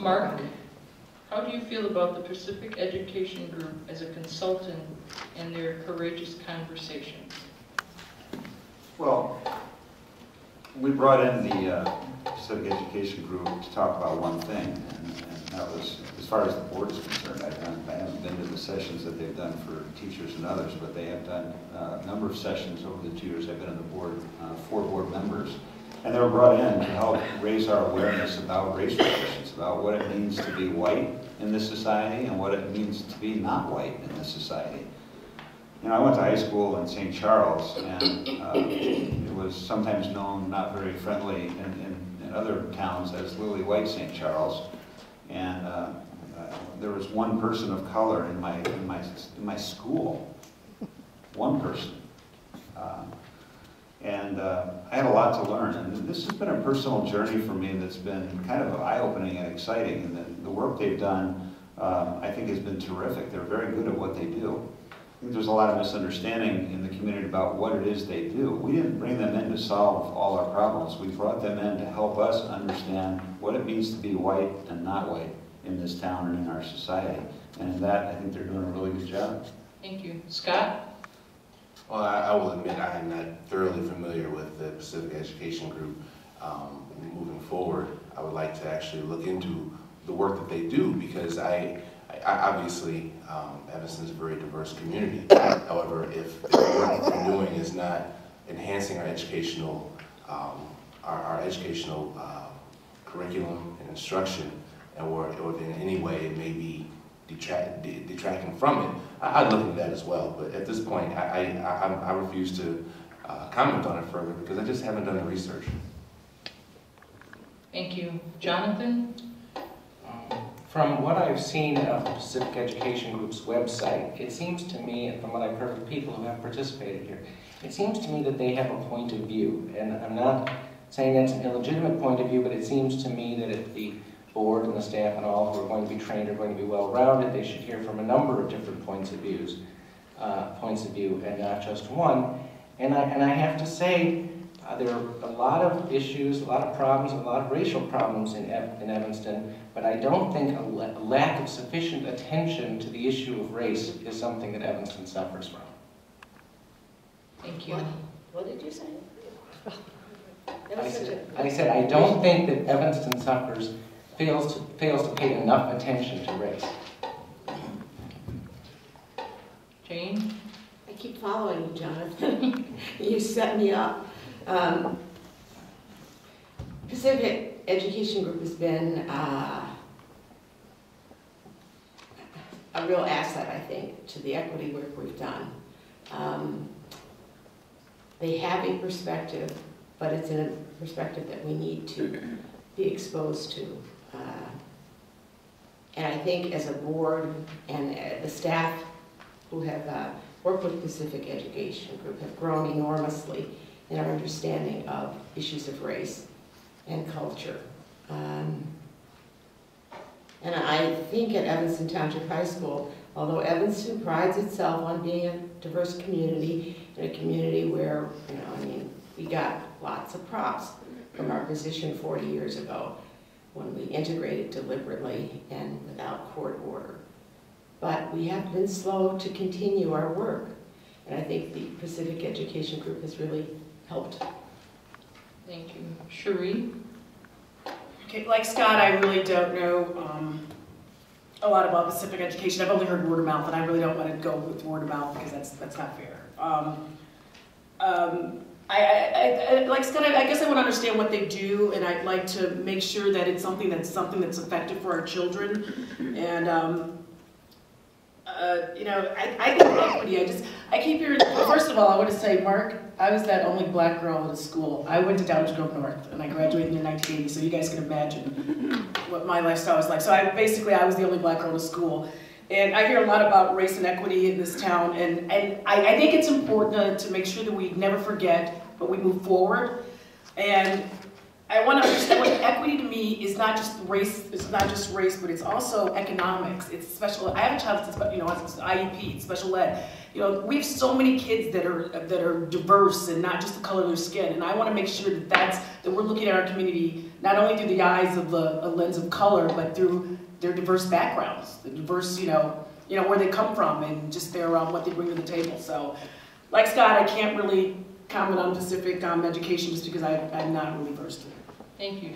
Mark, how do you feel about the Pacific Education Group as a consultant and their courageous conversations? Well, we brought in the Pacific Education Group to talk about one thing, and that was, as far as the board is concerned, I haven't been to the sessions that they've done for teachers and others, but they have done a number of sessions over the 2 years I've been on the board, 4 board members. And they were brought in to help raise our awareness about race relations, about what it means to be white in this society and what it means to be not white in this society. You know, I went to high school in St. Charles, and it was sometimes known, not very friendly in other towns, as Lily White St. Charles. And there was one person of color in my school, one person. I had a lot to learn, and this has been a personal journey for me that's been kind of eye-opening and exciting, and the work they've done, I think, has been terrific. They're very good at what they do. I think there's a lot of misunderstanding in the community about what it is they do. We didn't bring them in to solve all our problems. We brought them in to help us understand what it means to be white and not white in this town and in our society. And in that, I think they're doing a really good job. Thank you. Scott? Well, I will admit I am not thoroughly familiar with the Pacific Education Group. Moving forward, I would like to actually look into the work that they do, because I obviously, Evanston is a very diverse community. However, if the work that they're doing is not enhancing our educational, curriculum and instruction, or in any way it may be detracting from it, I'd look into that as well. But at this point, I refuse to comment on it further, because I just haven't done the research. Thank you. Jonathan? From what I've seen of the Pacific Education Group's website, it seems to me, and from what I've heard from people who have participated here, it seems to me that they have a point of view. And I'm not saying that's an illegitimate point of view, but it seems to me that if the board and the staff and all who are going to be trained are going to be well-rounded, they should hear from a number of different points of view, and not just one. And I have to say, there are a lot of issues, a lot of problems, a lot of racial problems in Evanston, but I don't think a lack of sufficient attention to the issue of race is something that Evanston suffers from. Thank you. What did you say? I said I don't think that Evanston fails to pay enough attention to race. Jane? I keep following you, Jonathan. You set me up. Pacific Education Group has been a real asset, I think, to the equity work we've done. They have a perspective, but it's in a perspective that we need to be exposed to. And I think as a board and the staff who have worked with Pacific Education Group have grown enormously in our understanding of issues of race and culture. And I think at Evanston Township High School, although Evanston prides itself on being a diverse community, and a community where, we got lots of props from our position 40 years ago when we integrated deliberately and without court order. But we have been slow to continue our work. And I think the Pacific Education Group has really helped. Thank you. Cherie? Okay, like Scott, I really don't know a lot about Pacific Education. I've only heard word of mouth, and I really don't want to go with word of mouth because that's not fair. Like Scott, I guess I want to understand what they do, and I'd like to make sure that it's something that's effective for our children. And I think equity. I keep hearing. First of all, I want to say, Mark, I was that only black girl at a school. I went to Downers Grove North, and I graduated in 1980. So you guys can imagine what my lifestyle was like. So I was the only black girl in the school. And I hear a lot about race and equity in this town, and I think it's important to make sure that we never forget, but we move forward. And I want to understand what equity to me is not just race. It's not just race, but it's also economics. It's special. I have a child that's it's IEP, it's special ed, You know, we have so many kids that are diverse and not just the color of their skin, and I want to make sure that we're looking at our community not only through the eyes of a lens of color, but through their diverse backgrounds, the diverse, you know where they come from, and just what they bring to the table. So, like Scott, I can't really comment on Pacific education just because I'm not really versed in it. Thank you.